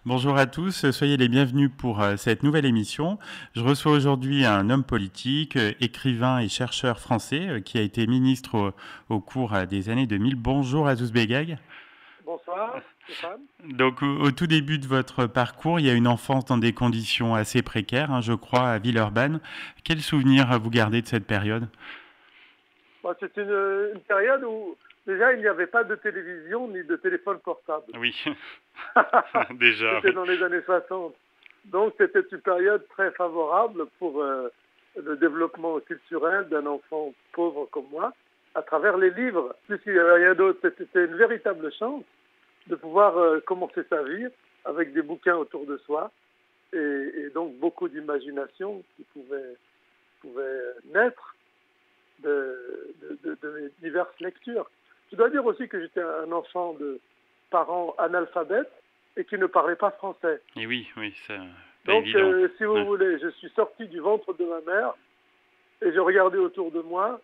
Bonjour à tous, soyez les bienvenus pour cette nouvelle émission. Je reçois aujourd'hui un homme politique, écrivain et chercheur français qui a été ministre au cours des années 2000. Bonjour Azouz Begag. Bonsoir, Stéphane. Donc au tout début de votre parcours, il y a une enfance dans des conditions assez précaires, je crois, à Villeurbanne. Quel souvenir vous gardez de cette période? Bon, c'est une période où déjà il n'y avait pas de télévision ni de téléphone portable. Oui, déjà, C'était oui. dans les années 60. Donc c'était une période très favorable pour le développement culturel d'un enfant pauvre comme moi, à travers les livres. Puisqu'il n'y avait rien d'autre, c'était une véritable chance de pouvoir commencer sa vie avec des bouquins autour de soi et donc beaucoup d'imagination qui pouvait naître de mes diverses lectures. Je dois dire aussi que j'étais un enfant de parents analphabètes et qui ne parlaient pas français. Et oui, oui, c'est pas Donc, évident. si vous Ouais. voulez, je suis sorti du ventre de ma mère et je regardais autour de moi.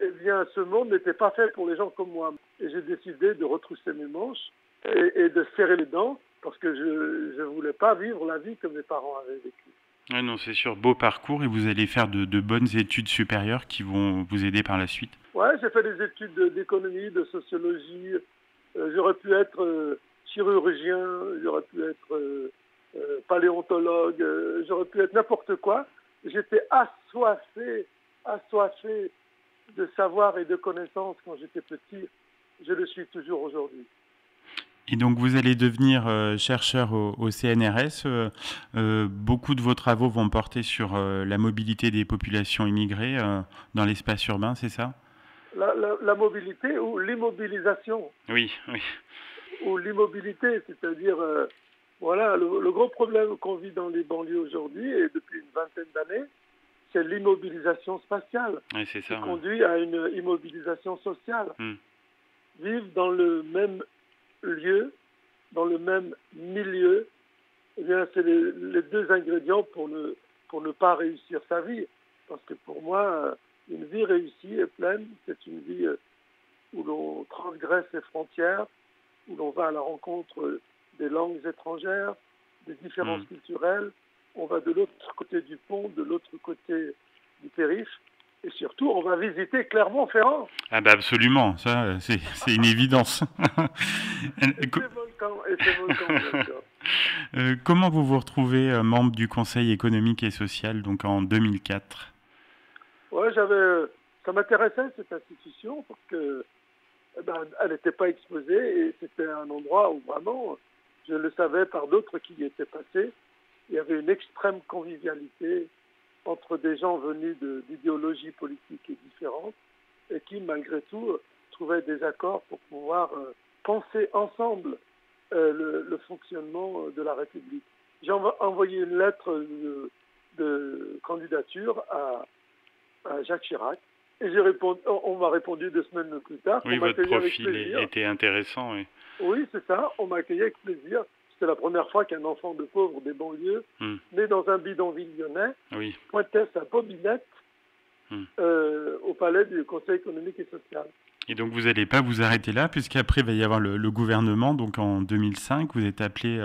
Eh bien, ce monde n'était pas fait pour les gens comme moi. Et j'ai décidé de retrousser mes manches et de serrer les dents parce que je ne voulais pas vivre la vie que mes parents avaient vécue. Ah non, c'est sûr, beau parcours et vous allez faire de bonnes études supérieures qui vont vous aider par la suite. Ouais, j'ai fait des études d'économie, de sociologie. J'aurais pu être chirurgien, j'aurais pu être paléontologue, j'aurais pu être n'importe quoi. J'étais assoiffé de savoir et de connaissances quand j'étais petit. Je le suis toujours aujourd'hui. Et donc vous allez devenir chercheur au CNRS. Beaucoup de vos travaux vont porter sur la mobilité des populations immigrées dans l'espace urbain, c'est ça? La mobilité ou l'immobilisation, Oui, oui. ou l'immobilité, c'est-à-dire, voilà, le gros problème qu'on vit dans les banlieues aujourd'hui et depuis une vingtaine d'années, c'est l'immobilisation spatiale Ouais, c'est qui ça. Ouais. conduit à une immobilisation sociale. Hmm. Vivre dans le même lieu, dans le même milieu, eh bien, c'est les deux ingrédients pour ne pas réussir sa vie. Parce que pour moi, une vie réussie et pleine, c'est une vie où l'on transgresse les frontières, où l'on va à la rencontre des langues étrangères, des différences Hmm. culturelles. On va de l'autre côté du pont, de l'autre côté du périph'. Et surtout, on va visiter Clermont-Ferrand. Ah bah absolument, ça c'est une évidence. Et ses volcans, bien sûr. Comment vous vous retrouvez membre du Conseil économique et social donc en 2004? Ouais, ça m'intéressait cette institution parce que elle n'était pas exposée et c'était un endroit où vraiment, je le savais par d'autres qui y étaient passés, il y avait une extrême convivialité entre des gens venus d'idéologies politiques et différentes et qui, malgré tout, trouvaient des accords pour pouvoir penser ensemble le fonctionnement de la République. J'ai envoyé une lettre de candidature à Jacques Chirac et on m'a répondu 2 semaines plus tard qu'on Oui, votre m'accueillait avec profil plaisir. était intéressant. Oui. Oui, c'est ça, on m'a accueilli avec plaisir. C'était la première fois qu'un enfant de pauvre des banlieues, Hmm. né dans un bidonville lyonnais, Oui. pointait sa bobinette Hmm. au palais du Conseil économique et social. Et donc vous n'allez pas vous arrêter là, puisqu'après il va y avoir le gouvernement. Donc en 2005, vous êtes appelé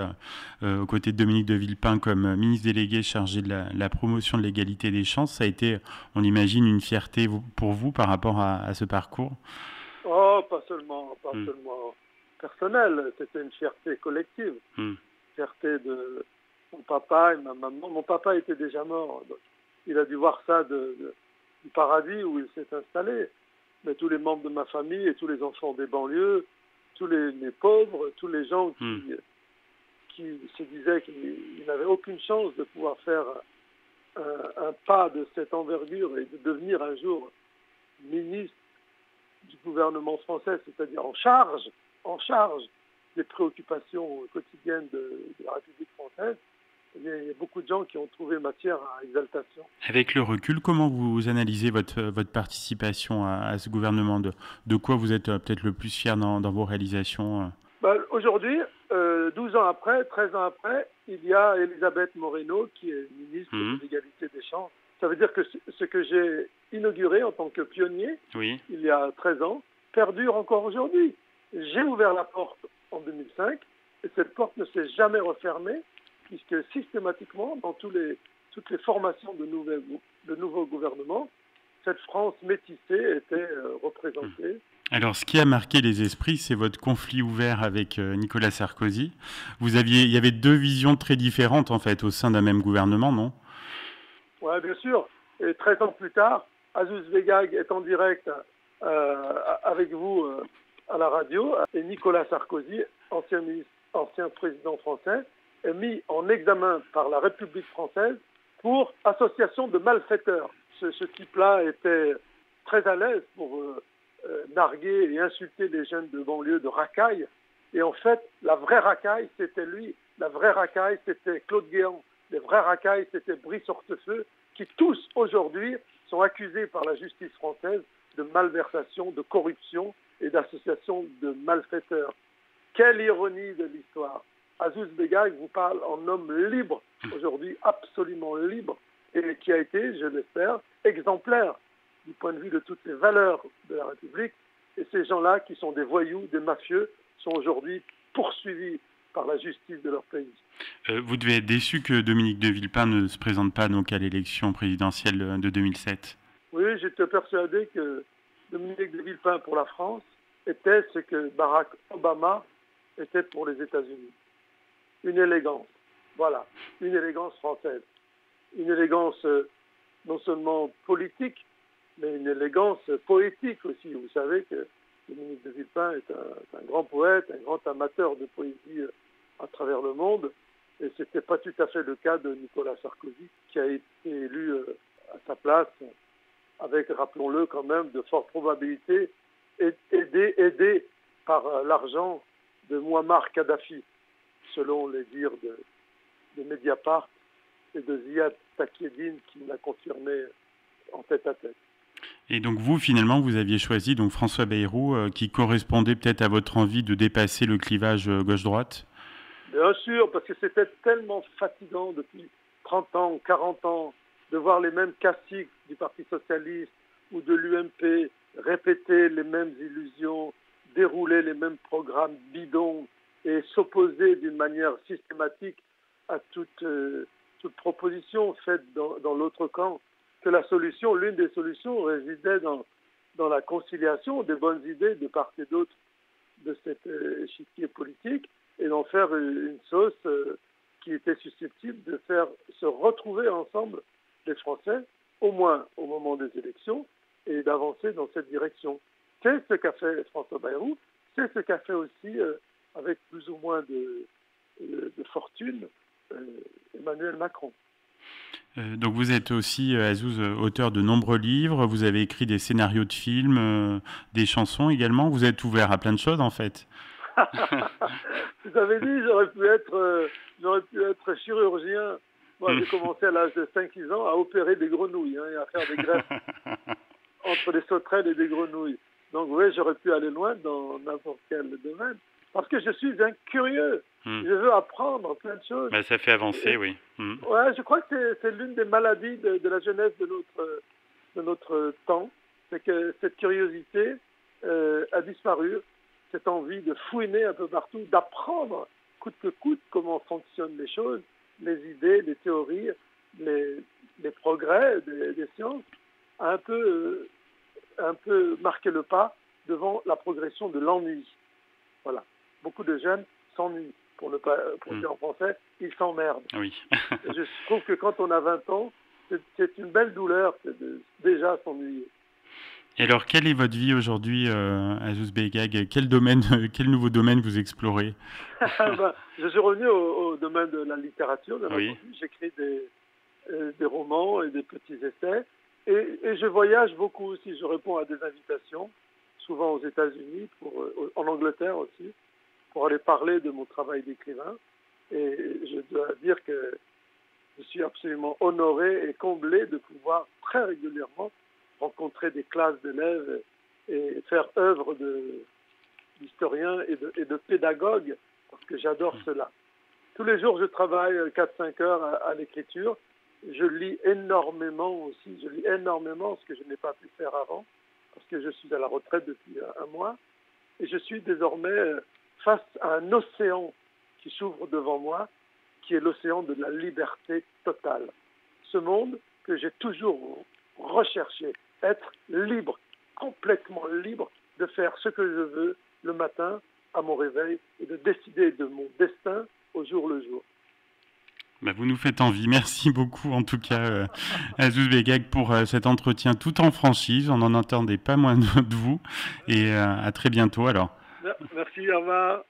aux côtés de Dominique de Villepin comme ministre délégué chargé de la promotion de l'égalité des chances. Ça a été, on imagine, une fierté pour vous par rapport à ce parcours. Oh, pas Hmm. seulement personnelle, c'était une fierté collective. Hmm. Fierté de mon papa et ma maman. Mon papa était déjà mort, donc il a dû voir ça du paradis où il s'est installé. Mais tous les membres de ma famille et tous les enfants des banlieues, tous les pauvres, tous les gens Hmm. qui se disaient qu'ils n'avaient aucune chance de pouvoir faire un pas de cette envergure et de devenir un jour ministre du gouvernement français, c'est-à-dire en charge des préoccupations quotidiennes de la République française, eh bien, il y a beaucoup de gens qui ont trouvé matière à exaltation. Avec le recul, comment vous analysez votre participation à ce gouvernement? De quoi vous êtes peut-être le plus fier dans vos réalisations? Aujourd'hui, 12 ans après, 13 ans après, il y a Elisabeth Moreno qui est ministre de Hmm. l'égalité des chances. Ça veut dire que ce que j'ai inauguré en tant que pionnier, Oui. il y a 13 ans, perdure encore aujourd'hui. J'ai ouvert la porte en 2005 Et cette porte ne s'est jamais refermée, puisque systématiquement, dans toutes les formations de nouveaux gouvernements, cette France métissée était représentée. Alors, ce qui a marqué les esprits, c'est votre conflit ouvert avec Nicolas Sarkozy. Il y avait deux visions très différentes, en fait, au sein d'un même gouvernement, non? Oui, bien sûr. Et 13 ans plus tard, Azouz Begag est en direct avec vous à la radio, et Nicolas Sarkozy, ancien président français, est mis en examen par la République française pour association de malfaiteurs. Ce type-là était très à l'aise pour narguer et insulter les jeunes de banlieue de racaille. Et en fait, la vraie racaille, c'était lui. La vraie racaille, c'était Claude Guéant. Les vrais racailles, c'était Brice Hortefeux, qui tous, aujourd'hui, sont accusés par la justice française de malversation, de corruption et d'association de malfaiteurs. Quelle ironie de l'histoire. Azouz Begag vous parle en homme libre, aujourd'hui absolument libre, et qui a été, je l'espère, exemplaire du point de vue de toutes les valeurs de la République. Et ces gens-là, qui sont des voyous, des mafieux, sont aujourd'hui poursuivis par la justice de leur pays. Vous devez être déçu que Dominique de Villepin ne se présente pas donc à l'élection présidentielle de 2007. Oui, j'étais persuadé que Dominique de Villepin pour la France était ce que Barack Obama était pour les États-Unis. Une élégance, voilà, une élégance française. Une élégance non seulement politique, mais une élégance poétique aussi. Vous savez que Dominique de Villepin est un grand poète, un grand amateur de poésie à travers le monde. Et ce n'était pas tout à fait le cas de Nicolas Sarkozy, qui a été élu à sa place, avec, rappelons-le quand même, de fortes probabilités, aidé par l'argent de Mouammar Kadhafi, selon les dires de Mediapart et de Ziad Takieddine, qui l'a confirmé en tête-à-tête. Et donc vous, finalement, vous aviez choisi donc François Bayrou, qui correspondait peut-être à votre envie de dépasser le clivage gauche-droite? Bien sûr, parce que c'était tellement fatigant depuis 30 ans, 40 ans, de voir les mêmes caciques du Parti Socialiste ou de l'UMP répéter les mêmes illusions, dérouler les mêmes programmes bidons et s'opposer d'une manière systématique à toute proposition faite dans l'autre camp. Que l'une des solutions résidait dans la conciliation des bonnes idées de part et d'autre de cet échiquier politique et d'en faire une sauce qui était susceptible de faire se retrouver ensemble les Français, au moins au moment des élections, et d'avancer dans cette direction. C'est ce qu'a fait François Bayrou, c'est ce qu'a fait aussi, avec plus ou moins de fortune, Emmanuel Macron. Donc vous êtes aussi, Azouz, auteur de nombreux livres, vous avez écrit des scénarios de films, des chansons également, vous êtes ouvert à plein de choses en fait. Vous avez dit, j'aurais pu être chirurgien. Moi, j'ai commencé à l'âge de 5-6 ans à opérer des grenouilles et à faire des greffes entre des sauterelles et des grenouilles. Donc oui, j'aurais pu aller loin dans n'importe quel domaine. Parce que je suis un curieux. Je veux apprendre plein de choses. Ça fait avancer, oui. Ouais, je crois que c'est l'une des maladies de la jeunesse de notre temps. C'est que cette curiosité a disparu. Cette envie de fouiner un peu partout, d'apprendre coûte que coûte comment fonctionnent les choses, les idées, les théories, les progrès des sciences, a un peu marqué le pas devant la progression de l'ennui. Voilà. Beaucoup de jeunes s'ennuient, pour dire en français, ils s'emmerdent. Oui. Je trouve que quand on a 20 ans, c'est une belle douleur de déjà s'ennuyer. Et alors, quelle est votre vie aujourd'hui, Azouz Begag? Quel nouveau domaine vous explorez? Je suis revenu au domaine de la littérature. Oui. J'écris des romans et des petits essais. Et je voyage beaucoup aussi. Je réponds à des invitations, souvent aux États-Unis, en Angleterre aussi, pour aller parler de mon travail d'écrivain. Et je dois dire que je suis absolument honoré et comblé de pouvoir très régulièrement rencontrer des classes d'élèves et faire œuvre d'historien et de pédagogue, parce que j'adore cela. Tous les jours, je travaille 4-5 heures à l'écriture. Je lis énormément aussi. Je lis énormément, ce que je n'ai pas pu faire avant, parce que je suis à la retraite depuis un mois. Et je suis désormais face à un océan qui s'ouvre devant moi, qui est l'océan de la liberté totale. Ce monde que j'ai toujours recherché, être libre, complètement libre de faire ce que je veux le matin à mon réveil et de décider de mon destin au jour le jour. Bah, vous nous faites envie. Merci beaucoup en tout cas Azouz Begag pour cet entretien tout en franchise. On n'en entendait pas moins de vous et à très bientôt alors. Merci, au revoir.